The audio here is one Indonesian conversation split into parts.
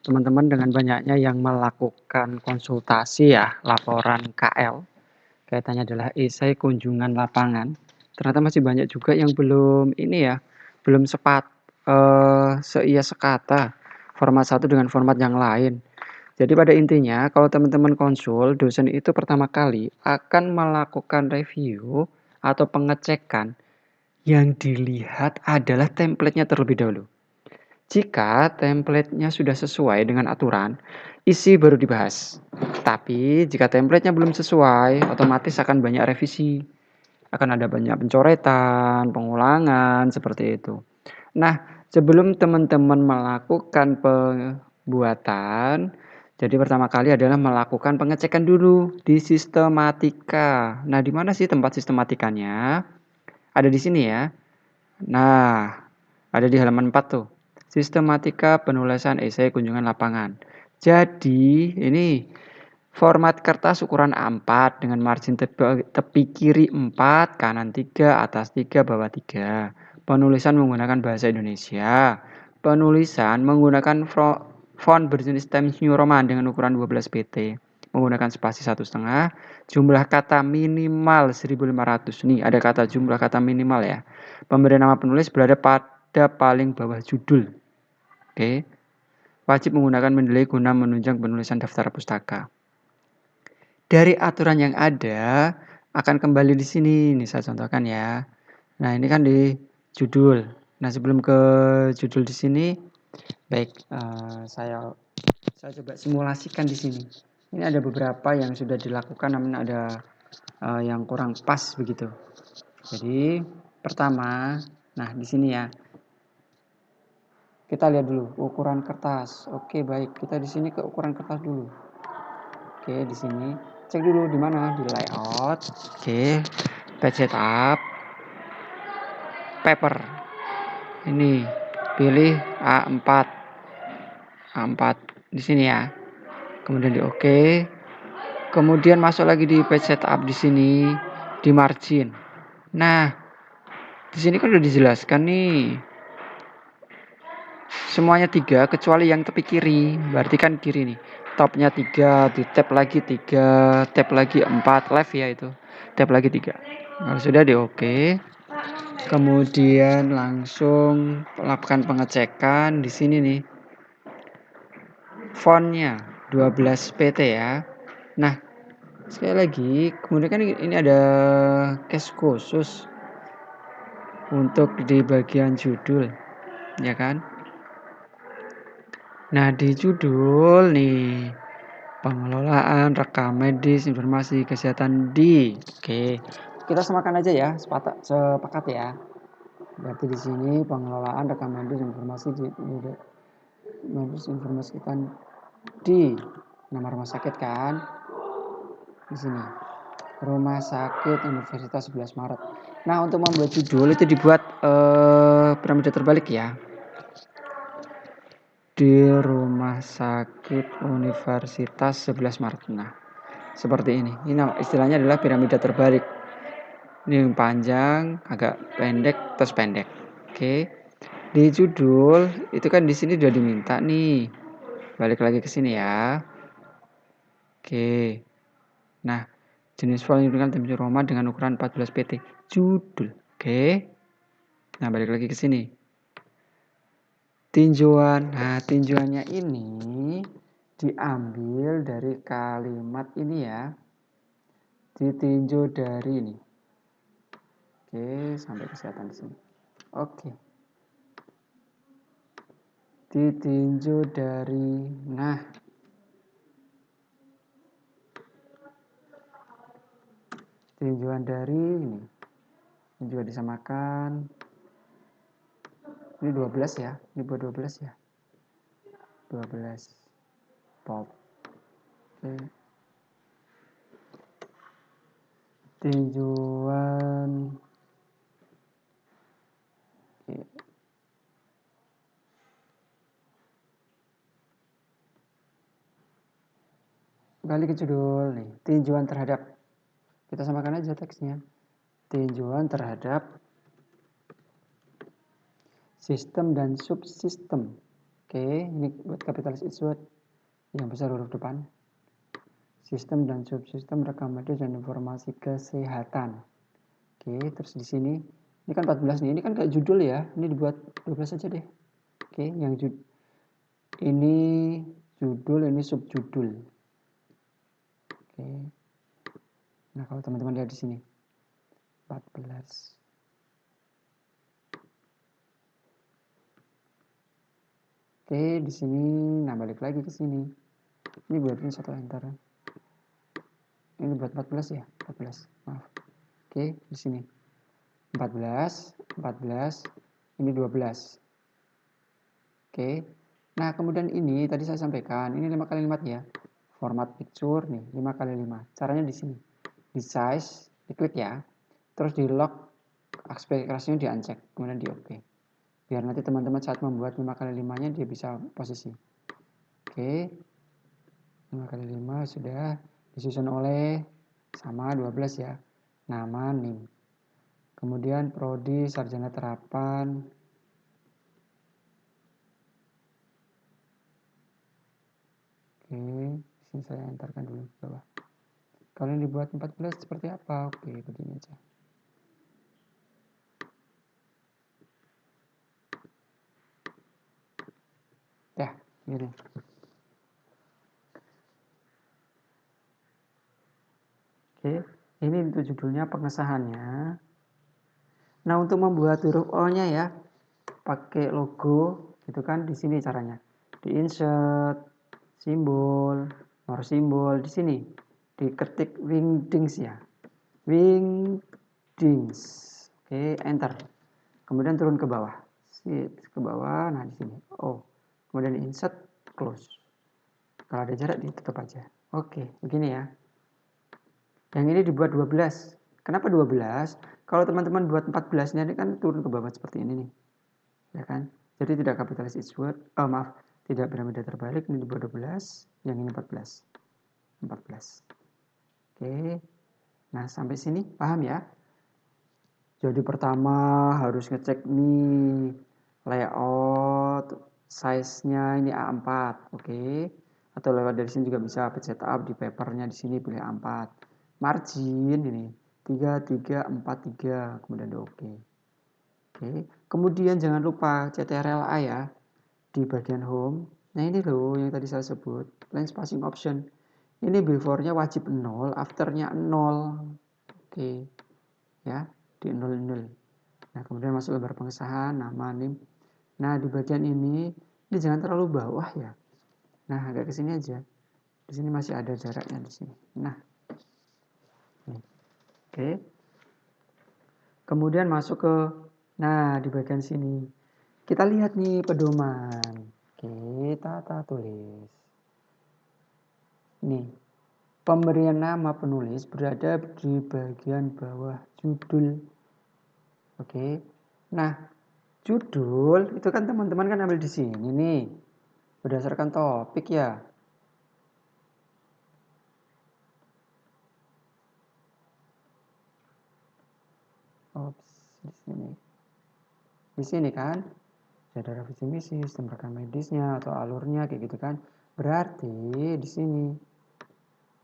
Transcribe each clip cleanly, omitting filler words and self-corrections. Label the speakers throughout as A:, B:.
A: teman-teman dengan banyaknya yang melakukan konsultasi ya, laporan KL, kaitannya adalah esai kunjungan lapangan. Ternyata masih banyak juga yang belum ini ya, belum seia sekata format satu dengan format yang lain. Jadi pada intinya, kalau teman-teman konsul, dosen itu pertama kali akan melakukan review atau pengecekan yang dilihat adalah template-nya terlebih dahulu. Jika template-nya sudah sesuai dengan aturan, isi baru dibahas. Tapi jika template-nya belum sesuai, otomatis akan banyak revisi. Akan ada banyak pencoretan, pengulangan, seperti itu. Nah, sebelum teman-teman melakukan pembuatan, jadi pertama kali adalah melakukan pengecekan dulu di sistematika. Nah, di mana sih tempat sistematikanya? Ada di sini ya. Nah, ada di halaman 4 tuh. Sistematika penulisan esai kunjungan lapangan. Jadi, ini format kertas ukuran A4 dengan margin tepi kiri 4, kanan 3, atas 3, bawah 3. Penulisan menggunakan bahasa Indonesia. Penulisan menggunakan font berjenis Times New Roman dengan ukuran 12 pt. Menggunakan spasi 1,5. Jumlah kata minimal 1500. Nih, ada kata jumlah kata minimal ya. Pemberian nama penulis berada pada paling bawah judul. Oke. Wajib menggunakan mendeley guna menunjang penulisan daftar pustaka. Dari aturan yang ada akan kembali di sini. Ini saya contohkan ya. Nah, ini kan di judul. Nah, sebelum ke judul di sini, baik, saya coba simulasikan di sini. Ini ada beberapa yang sudah dilakukan, namun ada yang kurang pas begitu. Jadi, pertama, nah di sini ya. Kita lihat dulu ukuran kertas. Oke, baik. Kita di sini ke ukuran kertas dulu. Oke, di sini cek dulu di mana, di layout. Oke, page setup, paper. Ini pilih A4. A4 di sini ya. Kemudian di oke. Kemudian masuk lagi di page setup di sini, di margin. Nah, di sini kan udah dijelaskan nih. Semuanya 3 kecuali yang tepi kiri. Berarti kan kiri nih. Topnya 3, di tab lagi 3, tab lagi 4, left ya itu. Tab lagi 3. Kalau sudah di oke. Kemudian langsung lakukan pengecekan di sini nih. Fontnya 12 pt ya. Nah, sekali lagi, kemudian kan ini ada case khusus untuk di bagian judul, ya kan? Nah, di judul nih, pengelolaan rekam medis informasi kesehatan di. Oke, kita samakan aja ya, sepakat ya. Berarti di sini pengelolaan rekam medis informasi medis informasi kesehatan di nama rumah sakit kan? Di sini. Rumah Sakit Universitas 11 Maret. Nah, untuk membuat judul itu dibuat piramida terbalik ya. Di Rumah Sakit Universitas 11 Maret. Nah, seperti ini. Ini istilahnya adalah piramida terbalik. Ini yang panjang, agak pendek, terus pendek. Oke. Di judul itu kan di sini sudah diminta nih. Balik lagi ke sini ya. Oke. Nah, jenis font dengan Times New Roman dengan ukuran 14 pt. Judul. Oke. Nah, balik lagi ke sini. Tinjauan. Nah, tinjauannya ini diambil dari kalimat ini ya. Ditinjau dari ini. Oke, sampai kesehatan di sini. Oke. Ditinjau dari, nah. Tinjauan dari ini. Ini juga disamakan. Ini 12 ya. Ini buat 12 ya. 12. Pop. Oke. Tinjauan. Oke. Balik ke judul nih. Tinjauan terhadap. Kita samakan aja teksnya. Tinjauan terhadap sistem dan subsistem Oke, ini buat kapitalis Eastwood yang besar huruf depan. Sistem dan subsistem rekam medis dan informasi kesehatan. Oke, terus di sini ini kan 14 nih. Ini kan kayak judul ya. Ini dibuat 12 aja deh. Oke, yang ini judul, ini subjudul. Oke. Nah, kalau teman-teman lihat di sini 14. Oke, di sini nah balik lagi ke sini. Ini buatin satu enter. Ini buat 14 ya, 14. Maaf. Oke, di sini 14, ini 12. Oke. Nah, kemudian ini tadi saya sampaikan, ini 5 kali 5 ya. Format picture nih, 5 kali 5. Caranya di sini. Di size, diklik ya. Terus di lock aspek ratio di uncheck, kemudian di OK. Biar nanti teman-teman saat membuat 5 kali 5-nya dia bisa posisi. Oke. 5 kali 5 sudah disusun oleh sama 12 ya. Nama, NIM. Kemudian prodi, sarjana terapan. Oke, sini saya entarkan dulu ke bawah. Kalau yang dibuat 14 seperti apa? Oke, begini aja. Ya, gini. Oke, ini untuk judulnya pengesahannya. Nah, untuk membuat huruf O-nya ya, pakai logo, gitu kan, di sini caranya. Di insert, simbol, nomor simbol, di sini. Diketik wingdings ya. Wingdings. Oke, enter. Kemudian turun ke bawah. Ke bawah, nah di sini. Oh, kemudian insert, close. Kalau ada jarak ditutup aja. Oke, begini ya. Yang ini dibuat 12. Kenapa 12? Kalau teman-teman buat 14-nya ini kan turun ke bawah seperti ini nih. Ya kan? Jadi tidak kapitalis Eastwood. Oh, maaf, tidak piramida terbalik. Ini dibuat 12, yang ini 14. 14. Oke. Nah, sampai sini paham ya? Jadi pertama harus ngecek nih layout, size-nya ini A4, oke. Atau lewat dari sini juga bisa setup di papernya di sini pilih A4. Margin ini 3, 3, 4, 3, kemudian di oke. Oke. Kemudian jangan lupa CTRL-A ya di bagian home. Nah, ini loh yang tadi saya sebut, line spacing option. Ini before-nya wajib 0, after-nya 0. Oke. Ya, di 00. Nah, kemudian masuk lembar pengesahan, nama, NIM. Nah, di bagian ini jangan terlalu bawah ya. Nah, agak ke sini aja. Di sini masih ada jaraknya di sini. Nah, oke. Kemudian masuk ke, nah di bagian sini. Kita lihat nih pedoman. Kita tulis. Nih, pemberian nama penulis berada di bagian bawah judul. Oke. Nah, judul itu kan teman-teman kan ambil di sini nih. Berdasarkan topik ya. Ops, di sini. Di sini kan ada visi misi, sistem rekam medisnya atau alurnya kayak gitu kan. Berarti di sini.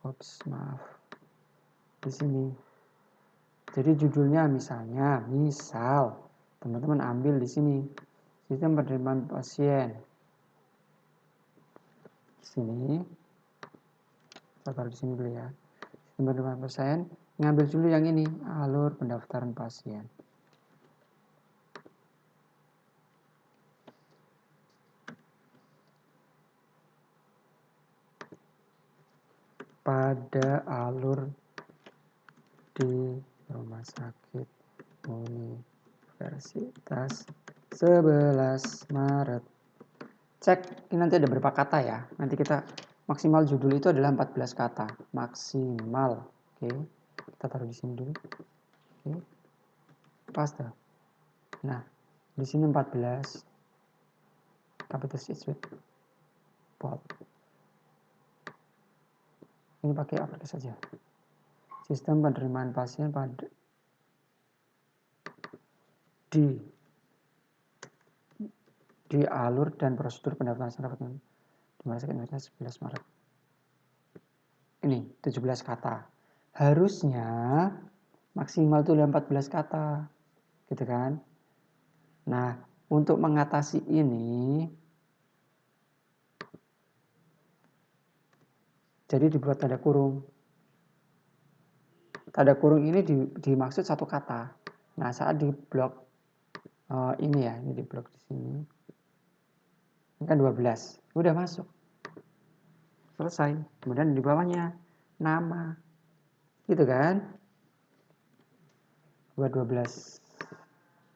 A: Ops, maaf. Di sini. Jadi judulnya misal teman-teman ambil di sini. Sistem penerimaan pasien. Di sini. Saya taruh di sini dulu ya. Sistem penerimaan pasien. Ngambil dulu yang ini, alur pendaftaran pasien. Pada alur di Rumah Sakit Universitas 11 Maret. Cek, ini nanti ada berapa kata ya. Nanti kita maksimal judul itu adalah 14 kata. Maksimal. Oke. Kita taruh di sini dulu. Oke. Pas dah. Nah, di sini 14. Kapitalis Eastwood. Bold. Ini pakai uppercase saja. Sistem penerimaan pasien pada di di alur dan prosedur pendaftaran di masa 11 Maret. Ini 17 kata. Harusnya maksimal tuh 14 kata. Gitu kan? Nah, untuk mengatasi ini jadi dibuat tanda kurung. Tanda kurung ini dimaksud satu kata. Nah, saat di blok ini ya, ini di blok di sini. Ini kan 12. Udah masuk. Selesai. Kemudian di bawahnya nama. Gitu kan? Buat 12.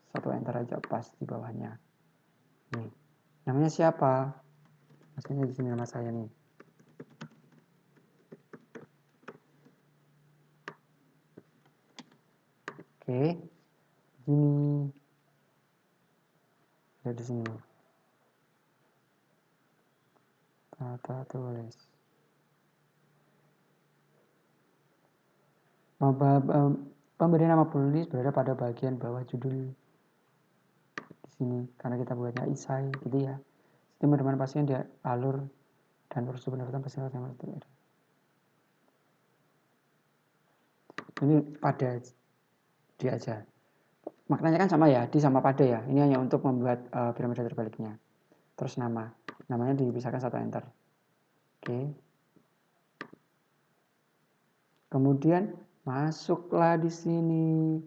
A: Satu enter aja pas di bawahnya. Nih. Namanya siapa? Maksudnya di sini nama saya nih. Oke. Gini. Ada di sini. Tata tulis. Pemberian nama penulis berada pada bagian bawah judul di sini karena kita buatnya isai gitu ya. Teman-teman pasien dia alur dan prosedur pendaftaran pasien yang itu. Ini pada dia aja. Maknanya kan sama ya, di sama pada ya. Ini hanya untuk membuat piramida terbaliknya. Terus namanya dipisahkan satu enter. Oke. Kemudian masuklah di sini.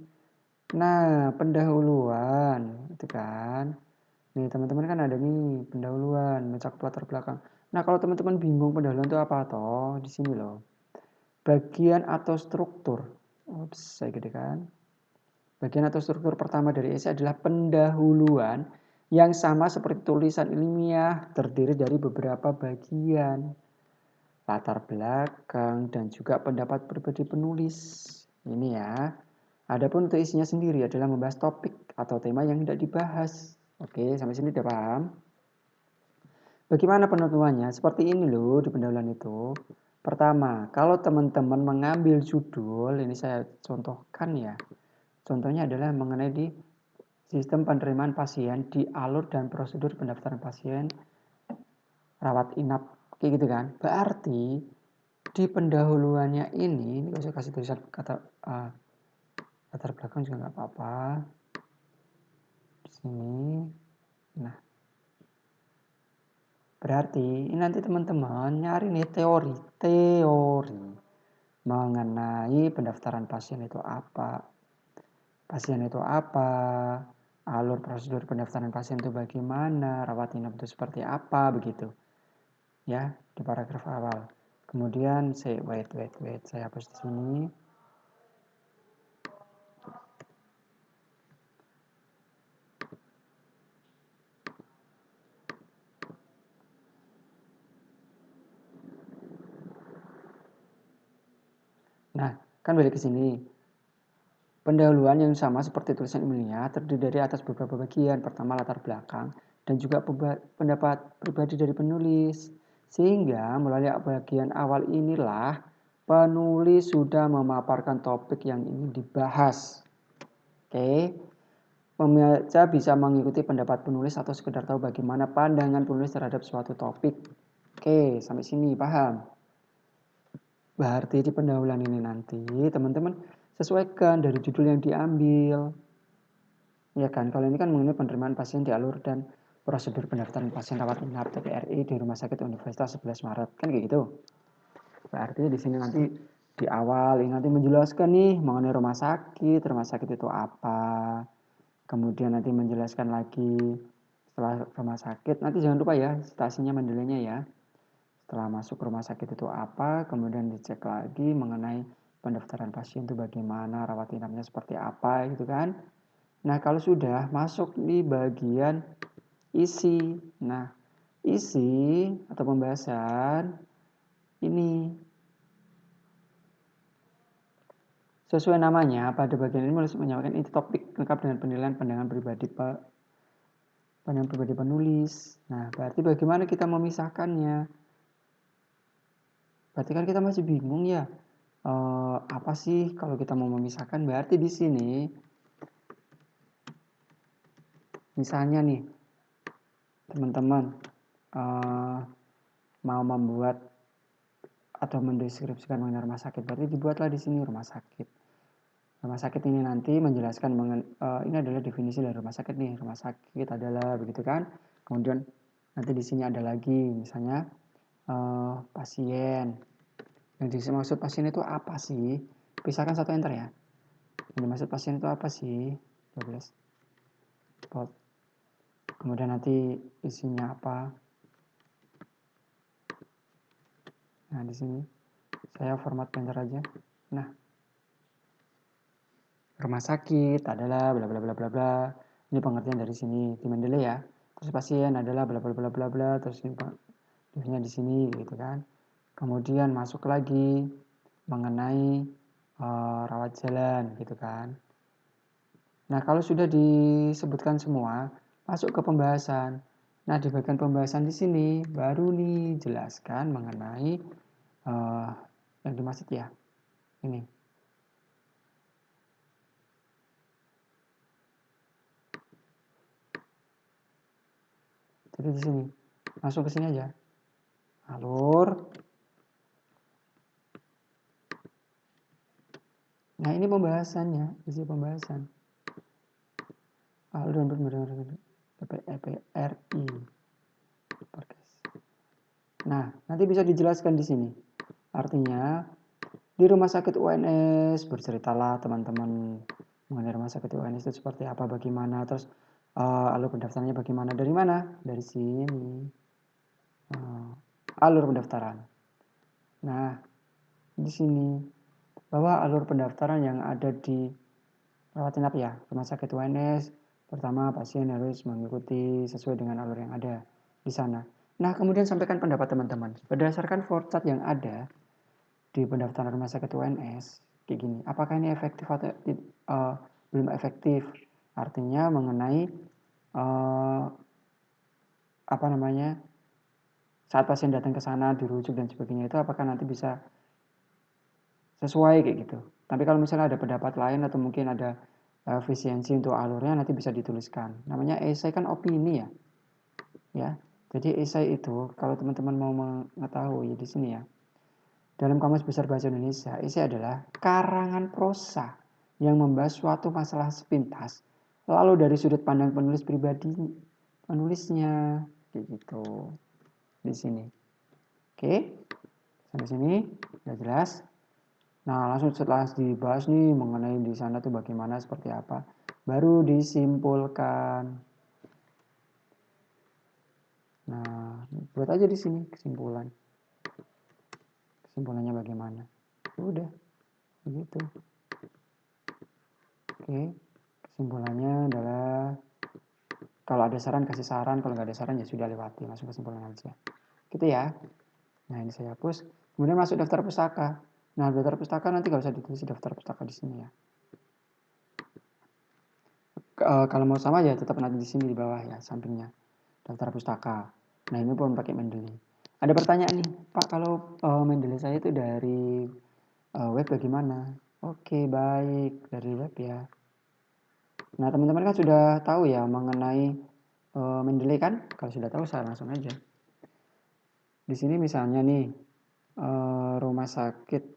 A: Nah, pendahuluan, itu kan. Nih, teman-teman kan ada nih pendahuluan, mencakup latar belakang. Nah, kalau teman-teman bingung pendahuluan itu apa toh? Di sini loh. Bagian atau struktur. Ups, saya gede kan. Bagian atau struktur pertama dari esai adalah pendahuluan yang sama seperti tulisan ilmiah, terdiri dari beberapa bagian. Latar belakang dan juga pendapat pribadi penulis. Ini ya. Adapun untuk isinya sendiri adalah membahas topik atau tema yang hendak dibahas. Oke, sampai sini udah paham? Bagaimana penentuannya? Seperti ini loh di pendahuluan itu. Pertama, kalau teman-teman mengambil judul, ini saya contohkan ya. Contohnya adalah mengenai di sistem penerimaan pasien di alur dan prosedur pendaftaran pasien rawat inap. Kayak gitu kan. Berarti di pendahuluannya ini saya kasih tulisan kata latar belakang juga nggak apa-apa. Di sini. Nah, berarti ini nanti teman-teman nyari nih teori mengenai pendaftaran pasien itu apa. Pasien itu apa? Alur prosedur pendaftaran pasien itu bagaimana? Rawat inap itu seperti apa begitu. Ya, di paragraf awal. Kemudian saya saya hapus di sini. Nah, kan balik ke sini. Pendahuluan yang sama seperti tulisan ilmiah terdiri dari atas beberapa bagian. Pertama latar belakang dan juga pendapat pribadi dari penulis. Sehingga melalui bagian awal inilah penulis sudah memaparkan topik yang ingin dibahas. Oke. Pembaca bisa mengikuti pendapat penulis atau sekedar tahu bagaimana pandangan penulis terhadap suatu topik. Oke, sampai sini paham? Berarti di pendahuluan ini nanti teman-teman sesuaikan dari judul yang diambil. Ya kan, kalau ini kan mengenai penerimaan pasien di alur dan prosedur pendaftaran pasien rawat inap TPRI di Rumah Sakit Universitas 11 Maret. Kan kayak gitu. Berarti di sini nanti di awal ini nanti menjelaskan nih mengenai rumah sakit itu apa. Kemudian nanti menjelaskan lagi setelah rumah sakit, nanti jangan lupa ya stasiunnya mendelainya ya. Setelah masuk rumah sakit itu apa, kemudian dicek lagi mengenai pendaftaran pasien itu bagaimana, rawat inapnya seperti apa gitu kan. Nah, kalau sudah masuk di bagian isi. Nah, isi atau pembahasan ini sesuai namanya pada bagian ini menyampaikan inti topik lengkap dengan penilaian pandangan pribadi penulis. Nah, berarti bagaimana kita memisahkannya? Berarti kan kita masih bingung ya. Apa sih kalau kita mau memisahkan? Berarti di sini misalnya nih teman-teman mau membuat atau mendeskripsikan mengenai rumah sakit, berarti dibuatlah di sini rumah sakit. Rumah sakit ini nanti menjelaskan ini adalah definisi dari rumah sakit nih. Rumah sakit adalah begitu kan. Kemudian nanti di sini ada lagi misalnya pasien. Yang dimaksud pasien itu apa sih? Pisahkan satu enter ya. Yang dimaksud pasien itu apa sih? 12. Pot. Kemudian nanti isinya apa? Nah, di sini saya format painter aja. Nah, rumah sakit adalah bla bla bla bla bla. Ini pengertian dari sini di Mendeley ya. Terus pasien adalah bla bla bla bla bla. Terus ini definisinya di sini gitu kan. Kemudian masuk lagi mengenai rawat jalan gitu kan. Nah, kalau sudah disebutkan semua, masuk ke pembahasan. Nah, di bagian pembahasan di sini baru nih jelaskan mengenai yang dimaksud ya. Ini. Jadi di sini. Langsung ke sini aja. Alur. Nah, ini pembahasannya, isi pembahasan. Alur dan PPRI. Nah, nanti bisa dijelaskan di sini. Artinya, di rumah sakit UNS berceritalah teman-teman mengenai rumah sakit UNS itu seperti apa, bagaimana, terus alur pendaftarannya bagaimana, dari mana? Dari sini. Alur pendaftaran. Nah, di sini bahwa alur pendaftaran yang ada di rawat inap ya, rumah sakit UNS, pertama pasien harus mengikuti sesuai dengan alur yang ada di sana. Nah, kemudian sampaikan pendapat teman-teman. Berdasarkan flowchart yang ada di pendaftaran rumah sakit UNS, kayak gini. Apakah ini efektif atau belum efektif? Artinya mengenai apa namanya, saat pasien datang ke sana dirujuk dan sebagainya itu apakah nanti bisa sesuai kayak gitu. Tapi kalau misalnya ada pendapat lain atau mungkin ada efisiensi untuk alurnya nanti bisa dituliskan. Namanya esai kan opini ya. Ya. Jadi esai itu kalau teman-teman mau mengetahui di sini ya. Dalam Kamus Besar Bahasa Indonesia, esai adalah karangan prosa yang membahas suatu masalah sepintas lalu dari sudut pandang penulis pribadi penulisnya kayak gitu di sini. Oke. Sampai sini sudah jelas. Nah, langsung setelah dibahas nih mengenai di sana tuh bagaimana, seperti apa, baru disimpulkan. Nah, buat aja di sini kesimpulan. Kesimpulannya bagaimana? Udah, begitu. Oke, kesimpulannya adalah kalau ada saran kasih saran, kalau nggak ada saran ya sudah lewati, langsung kesimpulan aja. Gitu ya. Nah, ini saya hapus. Kemudian masuk daftar pustaka. Nah, daftar pustaka nanti nggak usah ditulis daftar pustaka di sini ya. Kalau mau sama ya tetap nanti di sini di bawah ya, sampingnya daftar pustaka. Nah, ini pun pakai Mendeley. Ada pertanyaan nih, Pak, kalau Mendeley saya itu dari web bagaimana? Oke, baik, dari web ya. Nah, teman-teman kan sudah tahu ya mengenai Mendeley kan? Kalau sudah tahu saya langsung aja. Di sini misalnya nih rumah sakit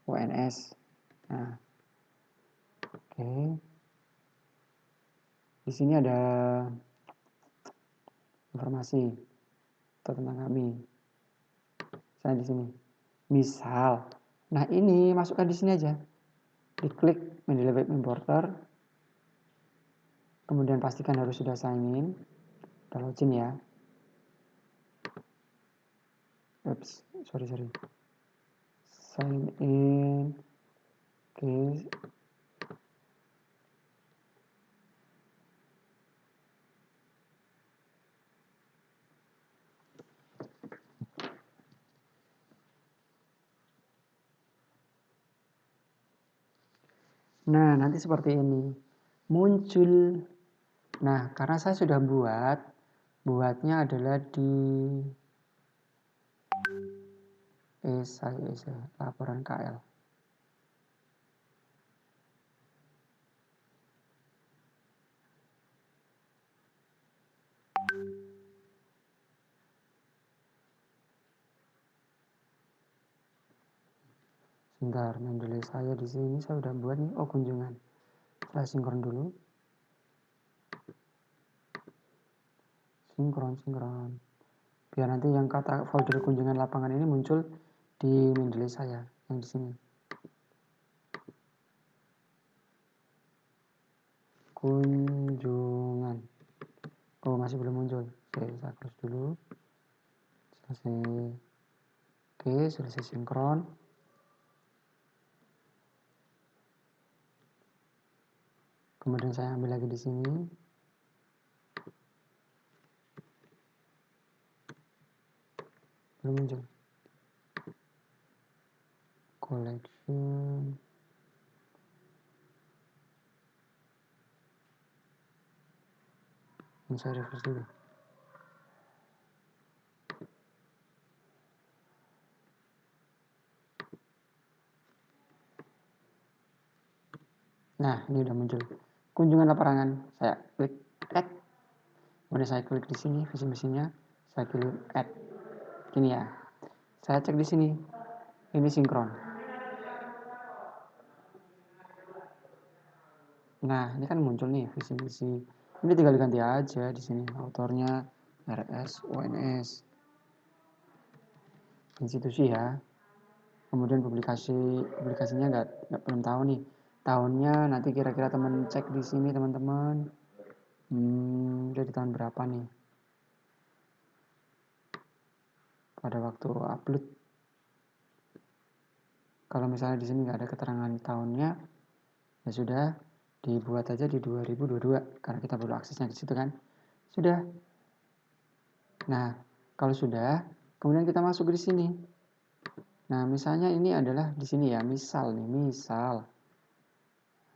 A: UNS. Nah, oke. Di sini ada informasi tentang kami. Saya di sini. Misal, nah ini masukkan di sini aja. Diklik Mendeley Web Importer. Kemudian pastikan harus sudah sign in. Kita login ya. Oops, sorry. Sign in. Oke. Nah, nanti seperti ini. Muncul. Nah, karena saya sudah buatnya adalah di esai laporan KL. Sebentar, Mendeley saya di sini saya udah buat nih. Oh, kunjungan. Saya sinkron dulu. Sinkron. Biar nanti yang kata folder kunjungan lapangan ini muncul di Mendeley saya yang di sini. Kunjungan. Oh, masih belum muncul. Oke, saya close dulu. Selesai. Oke, selesai sinkron. Kemudian saya ambil lagi di sini. Belum muncul. Collection. Ini saya refresh dulu. Nah, ini udah muncul. Kunjungan lapangan. Saya klik add. Kemudian saya klik di sini visi misinya. Saya klik add. Gini ya. Saya cek di sini. Ini sinkron. Nah, ini kan muncul nih visi misi. Ini tinggal diganti aja di sini. Autornya RS UNS. Institusi ya. Kemudian publikasinya belum tahu nih. Tahunnya nanti kira-kira teman cek di sini teman-teman. Jadi tahun berapa nih? Pada waktu upload. Kalau misalnya di sini nggak ada keterangan tahunnya, ya sudah dibuat aja di 2022 karena kita perlu aksesnya di situ kan. Sudah. Nah, kalau sudah, kemudian kita masuk di sini. Nah, misalnya ini adalah di sini ya, misal.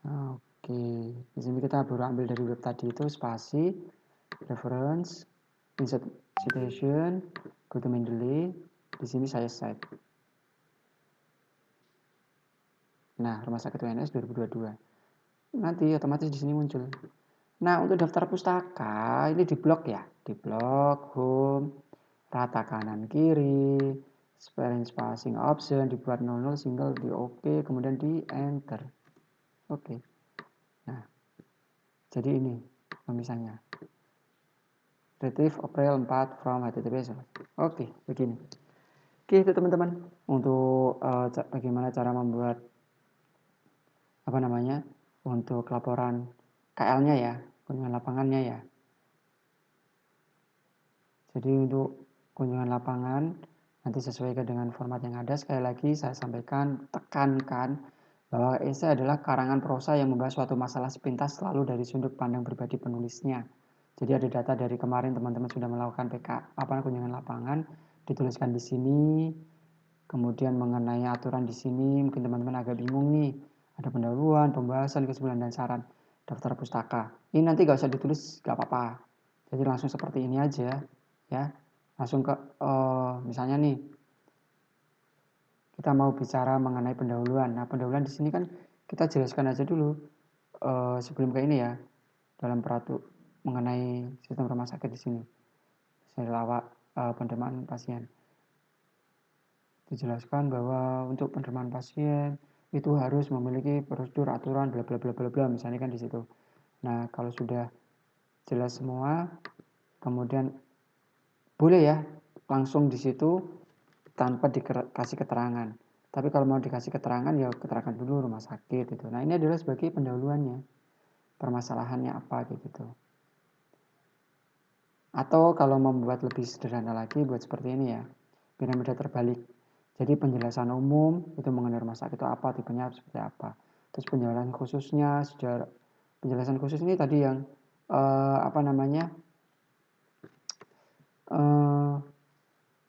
A: Oke, di sini kita baru ambil dari web tadi itu spasi, reference, insert citation, go to Mendeley, di sini saya cite. Nah, Rumah Sakit UNS 2022. Nanti otomatis di sini muncul. Nah, untuk daftar pustaka ini di blok ya, di blok home, rata kanan kiri, spelling spacing option dibuat 00 single di OK, kemudian di enter. Oke. Nah, jadi ini misalnya retrieve April 4 from HTTPS. Oke, begini. Oke, itu teman-teman untuk bagaimana cara membuat untuk laporan KL-nya ya, kunjungan lapangannya ya. Jadi untuk kunjungan lapangan nanti sesuaikan dengan format yang ada. Sekali lagi saya sampaikan, tekankan bahwa esai adalah karangan prosa yang membahas suatu masalah sepintas selalu dari sudut pandang pribadi penulisnya. Jadi ada data dari kemarin teman-teman sudah melakukan kunjungan lapangan, dituliskan di sini. Kemudian mengenai aturan di sini, mungkin teman-teman agak bingung nih. Ada pendahuluan, pembahasan, kesimpulan, dan saran. Daftar pustaka. Ini nanti gak usah ditulis, gak apa-apa. Jadi langsung seperti ini aja, ya. Langsung ke, misalnya nih, kita mau bicara mengenai pendahuluan. Nah, pendahuluan di sini kan kita jelaskan aja dulu sebelum ke ini ya, dalam peraturan mengenai sistem rumah sakit di sini. Misalnya penerimaan pasien. Dijelaskan bahwa untuk penerimaan pasien itu harus memiliki prosedur aturan bla bla bla bla bla misalnya kan di situ. Nah, kalau sudah jelas semua, kemudian boleh ya langsung di situ tanpa dikasih keterangan. Tapi kalau mau dikasih keterangan ya keterangan dulu rumah sakit itu. Nah, ini adalah sebagai pendahuluannya. Permasalahannya apa gitu. Atau kalau membuat lebih sederhana lagi buat seperti ini ya. Piramida terbalik. Jadi penjelasan umum itu mengenai rumah sakit itu apa, tipenya seperti apa. Terus penjelasan khususnya, penjelasan khusus ini tadi yang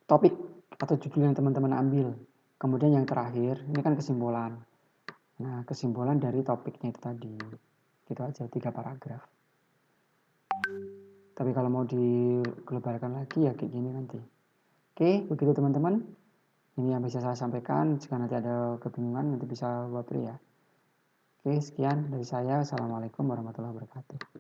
A: topik atau judul yang teman-teman ambil. Kemudian yang terakhir, ini kan kesimpulan. Nah, kesimpulan dari topiknya itu tadi. Gitu aja, 3 paragraf. Tapi kalau mau diglobalkan lagi ya kayak gini nanti. Oke, begitu teman-teman. Ini yang bisa saya sampaikan. Jika nanti ada kebingungan, nanti bisa wabri ya. Oke, sekian dari saya. Assalamualaikum warahmatullahi wabarakatuh.